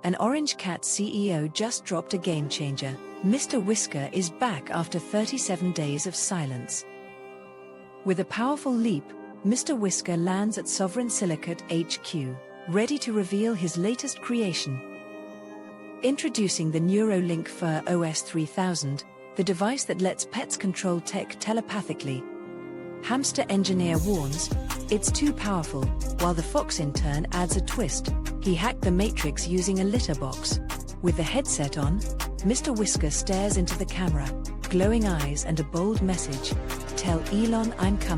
An Orange Cat CEO just dropped a game changer. Mr. Whisker is back after 37 days of silence. With a powerful leap, Mr. Whisker lands at Sovereign Silicat HQ, ready to reveal his latest creation. Introducing the NeuroLink FurOS 3000, the device that lets pets control tech telepathically. Hamster engineer warns, it's too powerful, while the fox in turn adds a twist. He hacked the Matrix using a litter box. With the headset on, Mr. Whisker stares into the camera, glowing eyes and a bold message, "Tell Elon I'm coming."